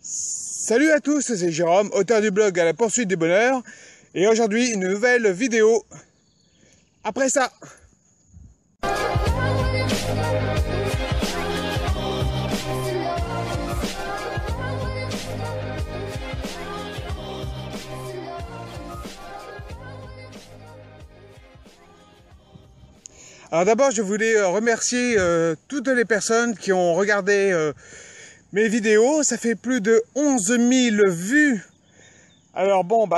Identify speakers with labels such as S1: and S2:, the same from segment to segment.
S1: Salut à tous, c'est Jérôme, auteur du blog À la poursuite du bonheur. Et aujourd'hui, une nouvelle vidéo. Après ça. Alors d'abord, je voulais remercier toutes les personnes qui ont regardé mes vidéos. Ça fait plus de 11 000 vues. Alors bon,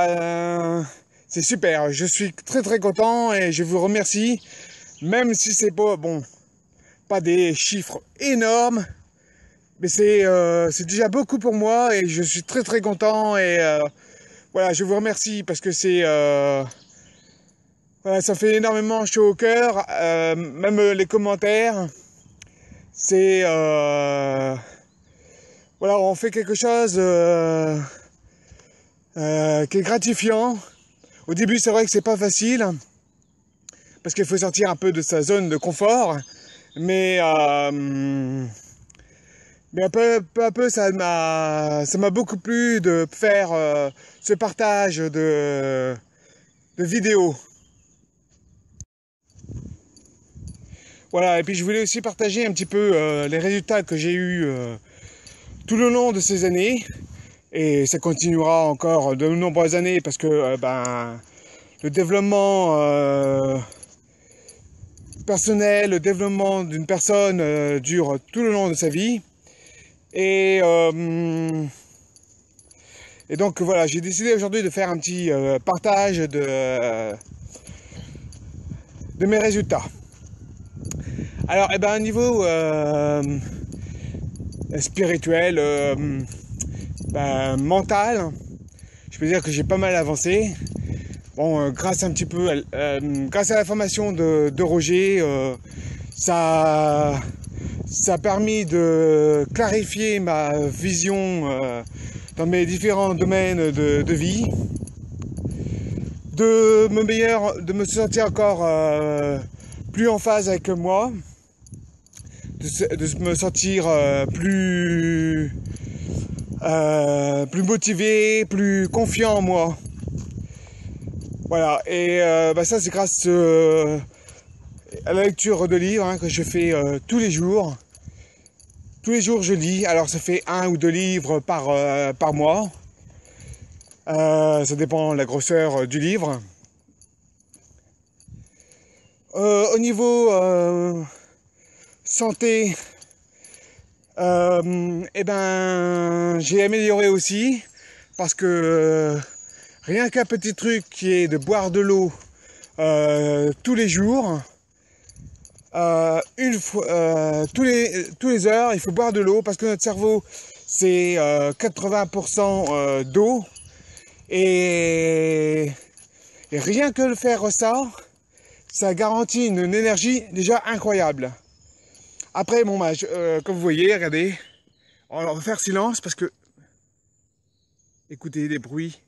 S1: c'est super. Je suis très content et je vous remercie. Même si c'est pas des chiffres énormes, mais c'est déjà beaucoup pour moi et je suis très content. Et voilà, je vous remercie parce que voilà, ça fait énormément chaud au cœur. Même les commentaires, voilà, on fait quelque chose qui est gratifiant. Au début, c'est vrai que c'est pas facile parce qu'il faut sortir un peu de sa zone de confort, mais peu à peu, ça m'a beaucoup plu de faire ce partage de vidéos. Voilà, et puis je voulais aussi partager un petit peu les résultats que j'ai eus tout le long de ces années, et ça continuera encore de nombreuses années parce que le développement personnel, le développement d'une personne dure tout le long de sa vie. Et donc voilà, j'ai décidé aujourd'hui de faire un petit partage de mes résultats. Alors, au niveau spirituel, mental, je peux dire que j'ai pas mal avancé. Bon, grâce un petit peu, grâce à la formation de Roger, ça a permis de clarifier ma vision dans mes différents domaines de vie, de me sentir encore plus en phase avec moi, de me sentir plus motivé, plus confiant en moi. Voilà, et ça c'est grâce à la lecture de livres que je fais tous les jours. Tous les jours je lis, alors ça fait 1 ou 2 livres par mois. Ça dépend de la grosseur du livre. Au niveau santé, j'ai amélioré aussi parce que rien qu'un petit truc qui est de boire de l'eau tous les jours, tous les heures, il faut boire de l'eau parce que notre cerveau c'est 80% d'eau et rien que le faire ça garantit une énergie déjà incroyable. Après, comme vous voyez, regardez, on va faire silence parce que écoutez les bruits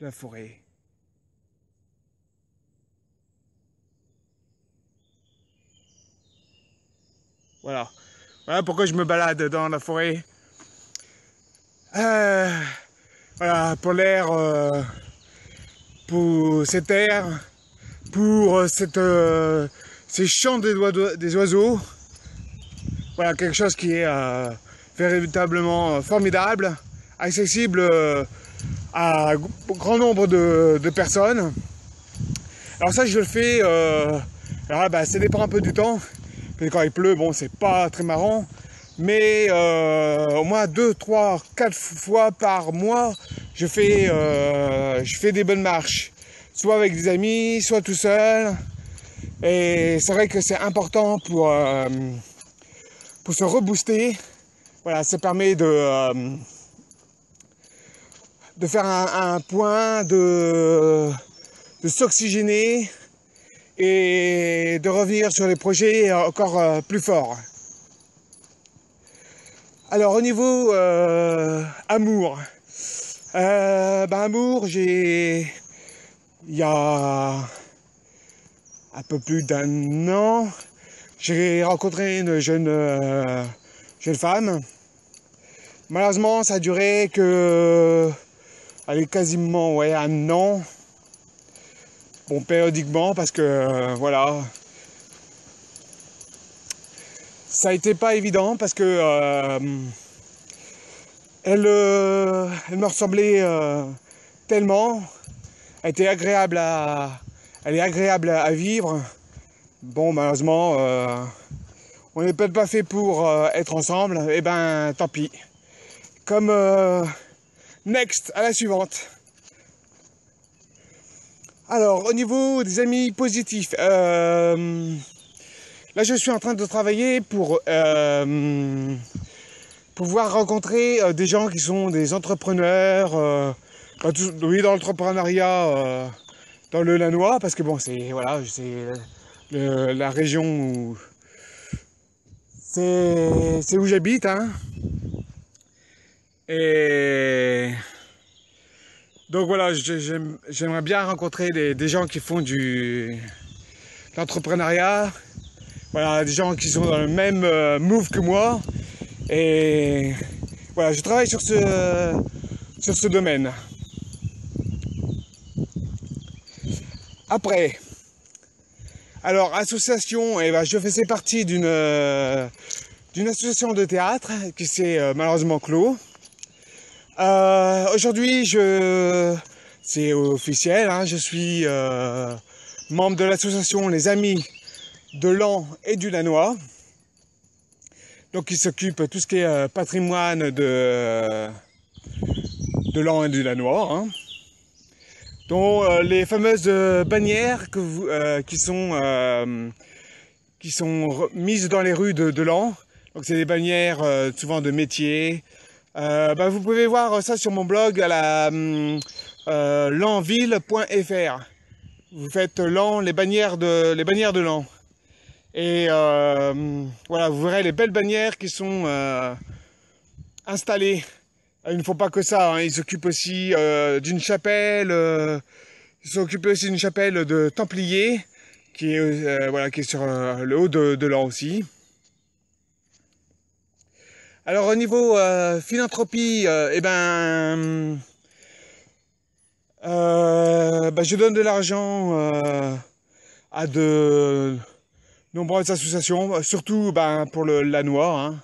S1: de la forêt. Voilà. Voilà pourquoi je me balade dans la forêt. Voilà, pour l'air, pour cet air, pour ces chants des oiseaux. Voilà, quelque chose qui est véritablement formidable, accessible à un grand nombre de personnes. Alors ça, je le fais, ça dépend un peu du temps. Quand il pleut, bon, c'est pas très marrant. Mais au moins 2, 3, 4 fois par mois, je fais des bonnes marches. Soit avec des amis, soit tout seul. Et c'est vrai que c'est important pour se rebooster. Voilà, ça permet de faire un point, de s'oxygéner et de revenir sur les projets encore plus forts. Alors au niveau amour, il y a un peu plus d'1 an, j'ai rencontré une jeune femme Malheureusement, ça a duré que, allez, quasiment, ouais, un an. Bon, périodiquement, parce que, voilà, ça a été pas évident, parce que elle me ressemblait tellement. Elle était agréable elle est agréable à vivre. Bon, malheureusement, on n'est peut-être pas fait pour être ensemble. Et ben, tant pis. Comme next, à la suivante. Alors, au niveau des amis positifs, là, je suis en train de travailler pour pouvoir rencontrer des gens qui sont des entrepreneurs, oui, dans l'entrepreneuriat, dans le Lannoy, parce que bon, c'est voilà, c'est la région où c'est où j'habite, hein. Et donc voilà, j'aimerais bien rencontrer des gens qui font de l'entrepreneuriat, voilà, des gens qui sont dans le même move que moi. Et voilà, je travaille sur ce domaine. Après, alors association, eh ben, je faisais partie d'une association de théâtre qui s'est malheureusement clos. Aujourd'hui, c'est officiel, hein, je suis membre de l'association Les Amis de Laon et du Lannoy. Donc, ils s'occupent de tout ce qui est patrimoine de Laon et du Lannoy, hein. Dont les fameuses bannières qui sont mises dans les rues de Laon. Donc, c'est des bannières souvent de métiers. Vous pouvez voir ça sur mon blog à la laonville.fr. Vous faites Laon, les bannières de Laon. Et voilà, vous verrez les belles bannières qui sont installées. Ils ne font pas que ça, hein. Ils s'occupent aussi d'une chapelle. Ils s'occupent aussi d'une chapelle de Templiers qui est voilà, qui est sur le haut de Laon aussi. Alors au niveau philanthropie, je donne de l'argent à de nombreuses associations, surtout pour le Lannoy, hein.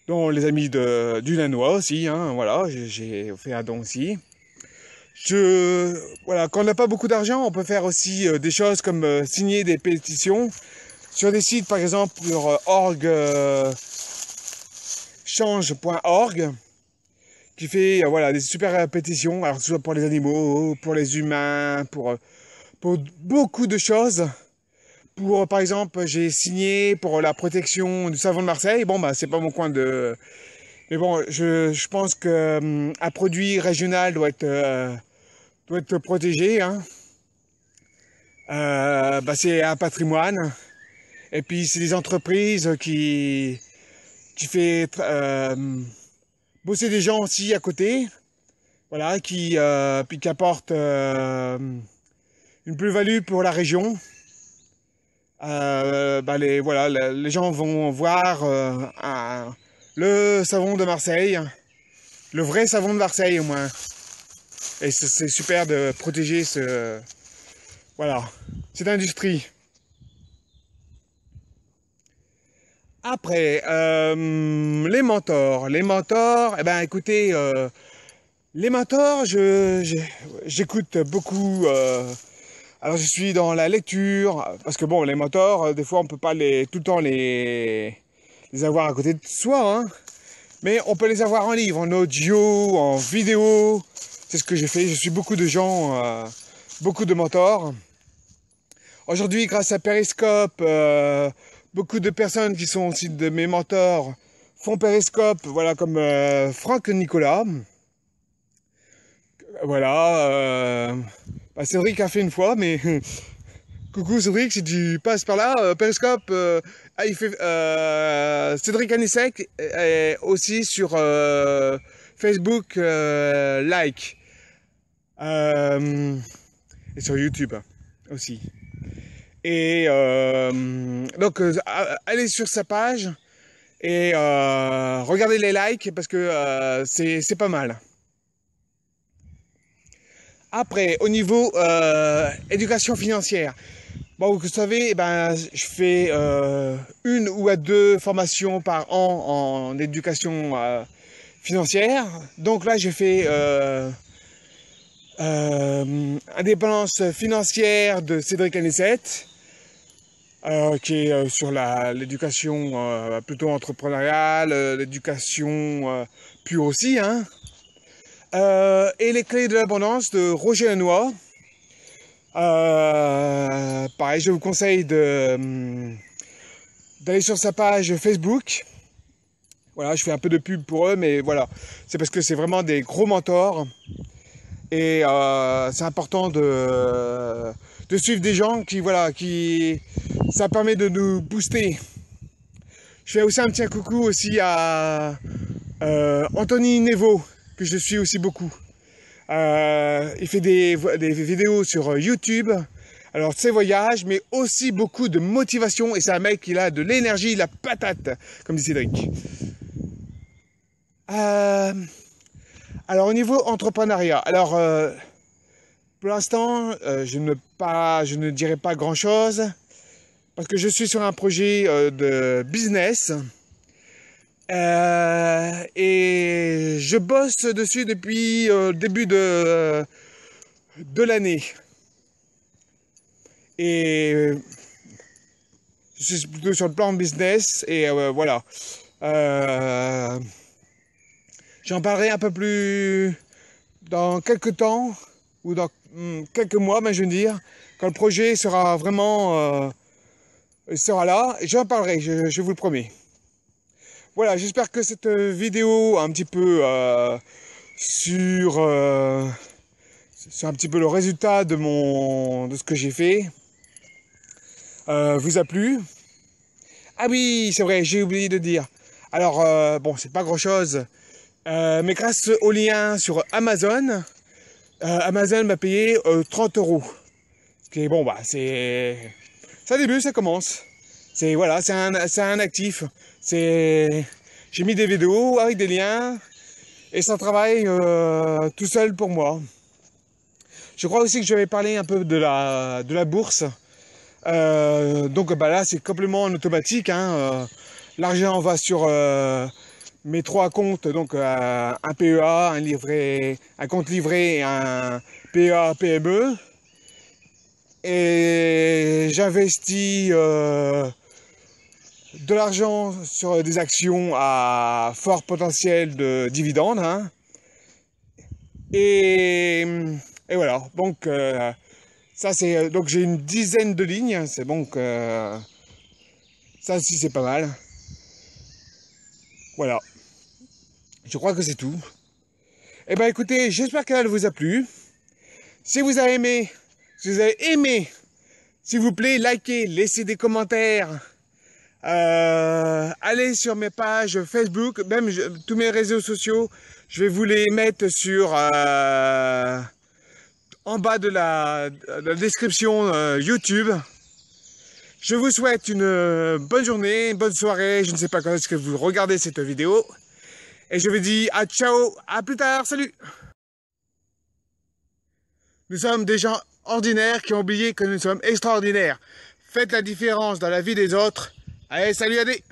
S1: Dont les amis du Lannoy aussi, hein, voilà, j'ai fait un don aussi. Voilà, quand on n'a pas beaucoup d'argent, on peut faire aussi des choses comme signer des pétitions sur des sites, par exemple, sur change.org, qui fait voilà, des super pétitions, alors que ce soit pour les animaux, pour les humains, pour beaucoup de choses. Par exemple, j'ai signé pour la protection du savon de Marseille. Bon, c'est pas mon coin de... Mais bon, je pense que un produit régional doit être protégé, hein. C'est un patrimoine. Et puis, c'est des entreprises qui fait bosser des gens aussi à côté. Voilà, puis qui apportent une plus-value pour la région. Les gens vont voir le savon de Marseille, le vrai savon de Marseille au moins. Et c'est super de protéger cette industrie. Après, les mentors. Les mentors, écoutez, les mentors, j'écoute beaucoup. Alors je suis dans la lecture, parce que bon, les mentors, des fois on peut pas tout le temps les avoir à côté de soi, hein. Mais on peut les avoir en livre, en audio, en vidéo. C'est ce que j'ai fait. Je suis beaucoup de gens, beaucoup de mentors. Aujourd'hui, grâce à Periscope, beaucoup de personnes qui sont aussi de mes mentors font Periscope, voilà, comme Franck Nicolas. Voilà. Cédric a fait une fois, mais coucou Cédric, si tu passes par là, Periscope, il fait Cédric Anisek est aussi sur Facebook like et sur YouTube aussi. Et donc allez sur sa page Et regardez les likes parce que c'est pas mal. Après, au niveau éducation financière, bon, vous savez, eh ben, je fais une ou à deux formations par an en éducation financière. Donc là, j'ai fait Indépendance financière de Cédric Anissette, qui est sur l'éducation plutôt entrepreneuriale, l'éducation pure aussi, hein. Et les clés de l'abondance de Roger Lanois. Pareil, je vous conseille d'aller sur sa page Facebook. Voilà, je fais un peu de pub pour eux, mais voilà, c'est parce que c'est vraiment des gros mentors. Et c'est important de suivre des gens qui, voilà, ça permet de nous booster. Je fais aussi un petit coucou aussi à Anthony Nevo, que je suis aussi beaucoup. Il fait des vidéos sur YouTube, alors ses voyages, mais aussi beaucoup de motivation. Et c'est un mec qui a de l'énergie, la patate, comme dit Cédric. Alors au niveau entrepreneuriat, alors pour l'instant, je ne dirai pas grand-chose parce que je suis sur un projet de business et je bosse dessus depuis le début de l'année. Et je suis plutôt sur le plan business et voilà. J'en parlerai un peu plus dans quelques temps ou dans quelques mois, mais je veux dire, quand le projet sera vraiment sera là, j'en parlerai, je vous le promets. Voilà, j'espère que cette vidéo un petit peu sur un petit peu le résultat de ce que j'ai fait vous a plu. Ah oui, c'est vrai, j'ai oublié de dire. Alors bon, c'est pas grand chose, mais grâce au lien sur Amazon, Amazon m'a payé 30 €. Ce qui est bon, bah c'est ça début, ça commence. C'est voilà, c'est un actif. J'ai mis des vidéos avec des liens et ça travaille tout seul pour moi. Je crois aussi que je vais parler un peu de la bourse. Donc bah là, c'est complètement en automatique, hein. L'argent va sur mes 3 comptes, donc un PEA, un compte livret et un PEA PME. Et j'investis de l'argent sur des actions à fort potentiel de dividendes, hein. Et voilà, donc ça c'est donc j'ai une dizaine de lignes, c'est donc ça aussi c'est pas mal. Voilà, je crois que c'est tout. Eh ben écoutez, j'espère qu'elle vous a plu. Si vous avez aimé, s'il vous plaît, likez, laissez des commentaires. Allez sur mes pages Facebook, même tous mes réseaux sociaux, je vais vous les mettre sur en bas de la description YouTube. Je vous souhaite une bonne journée, une bonne soirée, je ne sais pas quand est-ce que vous regardez cette vidéo. Et je vous dis à ciao, à plus tard, salut. Nous sommes des gens ordinaires qui ont oublié que nous sommes extraordinaires. Faites la différence dans la vie des autres. Allez, salut, adé.